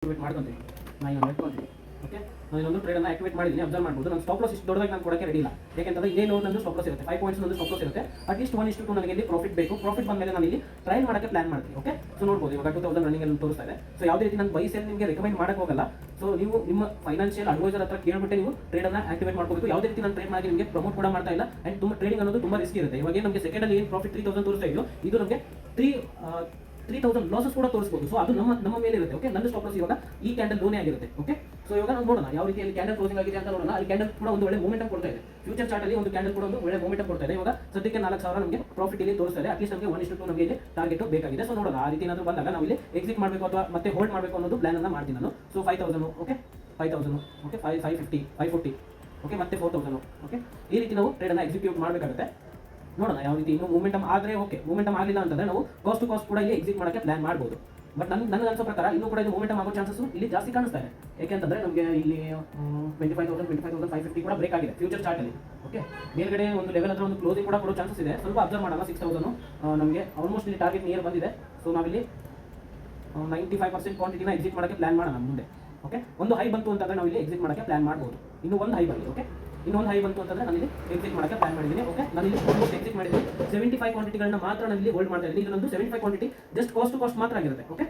Activate ಮಾಡ್ಕೊಂತೀನಿ. ನಾನು ಇದನ್ನು ಇಟ್ಕೊಂತೀನಿ. Okay, ನಾನು ಇನ್ನೊಂದು ಟ್ರೇಡನ್ನು ಆಕ್ಟಿವೇಟ್ ಮಾಡಿದ್ದೀನಿ. ಅಬ್ಸರ್ವ್ ಮಾಡ್ಬೋದು. ನಾನು ಸ್ಟಾಪ್ ಲಾಸ್ ಇಷ್ಟು ದೊಡ್ಡದಾಗಿ ನಾನು ಕೊಡೋಕ್ಕೆ ರೆಡಿ ಇಲ್ಲ. ಯಾಕೆಂತಂದ್ರೆ ಇದೇ ಲೋ ನಂದು ಸ್ಟಾಪ್ ಲಾಸ್ ಇರುತ್ತೆ, 5 ಪಾಯಿಂಟ್ಸ್ ನಂದು ಸ್ಟಾಪ್ ಲಾಸ್ ಇರುತ್ತೆ. ಅಟ್ಲೀಸ್ಟ್ 1:2 ನನಗೆ ಇಲ್ಲಿ ಪ್ರಾಫಿಟ್ ಬೇಕು. ಪ್ರಾಫಿಟ್ ಬಂದಮೇಲೆ ನಾನು ಇಲ್ಲಿ ಟ್ರೈ ಮಾಡೋಕ್ಕೆ ಪ್ಲಾನ್ ಮಾಡ್ತೀನಿ. ಓಕೆ, ಸೊ ನೋಡ್ಬೋದು ಇವಾಗ 2000 ರನ್ನಿಂಗ್ ಅಲ್ಲಿ ತೋರಿಸ್ತಾ ಇದೆ. ಸೊ ಯಾವುದೇ ರೀತಿ ನಾನು ಬೈ ಸೇಲ್ ನಿಮಗೆ ರೆಕಮೆಂಡ್ ಮಾಡಕ್ಕೆ ಹೋಗಲ್ಲ. ಸೊ ನೀವು ನಿಮ್ಮ ಫೈನಾನ್ಷಿಯಲ್ ಅಡ್ವೈಸರ್ ಹತ್ರ ಕೇಳ್ಬಿಟ್ಟು ನೀವು ಟ್ರೇಡನ್ನು ಆಕ್ಟಿವೇಟ್ ಮಾಡ್ಕೋಬೇಕು. ಯಾವುದೇ ರೀತಿ ನಾನು ಟ್ರೇಡ್ ಮಾಡಿ ನಿಮಗೆ ಪ್ರಮೋಟ್ ಕೂಡ ಮಾಡ್ತಾ ಇಲ್ಲ. ಅಂಡ್ ತುಂಬ ಟ್ರೇಡಿಂಗ್ ಅನ್ನೋದು ತುಂಬ ರಿಸ್ಕ್ ಇರುತ್ತೆ. ಇವಾಗ ನಮಗೆ ಸೆಕೆಂಡಲ್ಲಿ ಏನು ಪ್ರಾಫಿಟ್ 3000 ತೋರಿಸ್ತಾ ಇದೆಯೋ ಇದು ನಮಗೆ 3000 ಲಾಸಸ್ ಕೂಡ ತೋರಿಸಬಹುದು. ಸೊ ಅದು ನಮ್ಮ ಮೇಲೆ ಇರುತ್ತೆ. ಓಕೆ, ನನ್ನ ಸ್ಟಾಪ್ ಲಾಸ್ ಇವಾಗ ಈ ಕ್ಯಾಂಡಲ್ ಲೋನೇ ಆಗಿರುತ್ತೆ. ಓಕೆ, ಸೊ ಇವಾಗ ನಾವು ನೋಡೋಣ ಯಾವ ರೀತಿಯಲ್ಲಿ ಕ್ಯಾಂಡಲ್ ಕ್ಲೋಸಿಂಗ್ ಆಗಿದೆ ಅಂತ ನೋಡೋಣ. ಅಲ್ಲಿ ಕ್ಯಾಂಡಲ್ ಕೂಡ ಒಂದು ಒಳ್ಳೆ ಮೂಮೆಂಟಮ್ ಕೊಡ್ತಾ ಇದೆ. ಫ್ಯೂಚರ್ ಚಾರ್ಟ್ ಅಲ್ಲಿ ಒಂದು ಕ್ಯಾಂಡಲ್ ಕೂಡ ಒಂದು ಒಳ್ಳೆ ಮೂಮೆಂಟಮ್ ಕೊಡ್ತಾ ಇದೆ. ಇವಾಗ ಸದ್ಯಕ್ಕೆ 4000 ನಮಗೆ ಪ್ರಾಫಿಟ್ ಇಲ್ಲಿ ತೋರಿಸ್ತಾ ಇದೆ. ಅಟ್ಲೀಸ್ಟ್ ನಮಗೆ 1:2 ನಮಗೆ ಇಲ್ಲಿ ಟಾರ್ಗೆಟ್ ಬೇಕಾಗಿದೆ. ಸೊ ನೋಡೋಣ ಆ ರೀತಿ ಏನಾದರೂ ಬಂದಾಗ ನಾವು ಇಲ್ಲಿ ಎಕ್ಸಿಟ್ ಮಾಡಬೇಕು ಅಥವಾ ಮತ್ತೆ ಹೋಲ್ಡ್ ಮಾಡಬೇಕು ಅನ್ನೋದು ಪ್ಲಾನ್ ಅನ್ನು ಮಾಡ್ತೀನಿ ನಾನು. ಸೊ 5000, ಓಕೆ 5000, ಓಕೆ 550, 540, ಓಕೆ ಮತ್ತೆ 4000. ಓಕೆ, ಈ ರೀತಿ ನಾವು ಟ್ರೇಡನ್ನು ಎಕ್ಸಿಕ್ಯೂಟ್ ಮಾಡಬೇಕಾಗುತ್ತೆ. ನೋಡೋಣ ಯಾವ ರೀತಿ ಇನ್ನೂ ಮೂಮೆಂಟಮ್ ಆದರೆ ಓಕೆ, ಮೂಮೆಂಟಮ್ ಆಗಲಿಲ್ಲ ಅಂತಂದ್ರೆ ನಾವು ಕಾಸ್ಟ್ ಟು ಕಾಸ್ಟ್ ಕೂಡ ಇಲ್ಲಿ ಎಕ್ಸಿಟ್ ಮಾಡೋಕ್ಕೆ ಪ್ಲಾನ್ ಮಾಡ್ಬೋದು. ಬಟ್ ನನಗೆ ಅನ್ಸೋ ಪ್ರಕಾರ ಇನ್ನೂ ಕೂಡ ಇದು ಮೂಮೆಂಟಮ್ ಆಗೋ ಚಾನ್ಸಸ್ ಇಲ್ಲಿ ಜಾಸ್ತಿ ಕಾಣಿಸ್ತಾ ಇದೆ. ಯಾಕೆಂತಂದ್ರೆ ನಮಗೆ ಇಲ್ಲಿ 25,000, 25,550 ಕೂಡ ಬ್ರೇಕ್ ಆಗಿದೆ ಫ್ಯೂಚರ್ ಚಾರ್ಟಲ್ಲಿ. ಓಕೆ, ಮೇಲ್ಗಡೆ ಒಂದು ಲೆವೆಲ್ ಹತ್ರ ಒಂದು ಕ್ಲೋಸಿಂಗ್ ಕೂಡ ಕೊಡೋ ಚಾನ್ಸಸ್ ಇದೆ. ಸ್ವಲ್ಪ ಅಬ್ಸರ್ವ್ ಮಾಡೋಣ. 6000 ನಮಗೆ ಆಲ್ಮೋಸ್ಟ್ ಇಲ್ಲಿ ಟಾರ್ಗೆಟ್ ನಿಯರ್ ಬಂದಿದೆ. ಸೊ ನಾವಿಲ್ಲಿ 95% ಕ್ವಾಂಟಿಟಿನ ಎಕ್ಸಿಟ್ ಮಾಡೋಕ್ಕೆ ಪ್ಲಾನ್ ಮಾಡೋಣ ಮುಂದೆ. ಓಕೆ, ಒಂದು ಹೈ ಬಂತು ಅಂತಂದ್ರೆ ನಾವು ಇಲ್ಲಿ ಎಕ್ಸಿಟ್ ಮಾಡೋಕ್ಕೆ ಪ್ಲಾನ್ ಮಾಡ್ಬೋದು. ಇನ್ನೂ ಒಂದು ಹೈ ಬಂದಿದೆ. ಓಕೆ, ಇನ್ನೊಂದು ಹೈ ಬಂತು ಅಂತಂದ್ರೆ ನಾನು ಇಲ್ಲಿ ಎಕ್ಸಿಟ್ ಮಾಡೋಕ್ಕೆ ಪ್ಲಾನ್ ಮಾಡಿದ್ದೀನಿ. ಓಕೆ, ನಾನು ಇಲ್ಲಿ ಆಲ್ಮೋಸ್ಟ್ ಎಕ್ಸಿಟ್ ಮಾಡಿದ್ದೀನಿ. 75 ಕ್ವಾಂಟಿಟಿಗಳನ್ನ ಮಾತ್ರ ನಾನು ಇಲ್ಲಿ ಹೋಲ್ಡ್ ಮಾಡ್ತಾ ಇದ್ದೀನಿ. ಇದು ನಂದು 75 quantity just cost to cost ಮಾತ್ರ ಆಗಿರುತ್ತೆ. ಓಕೆ,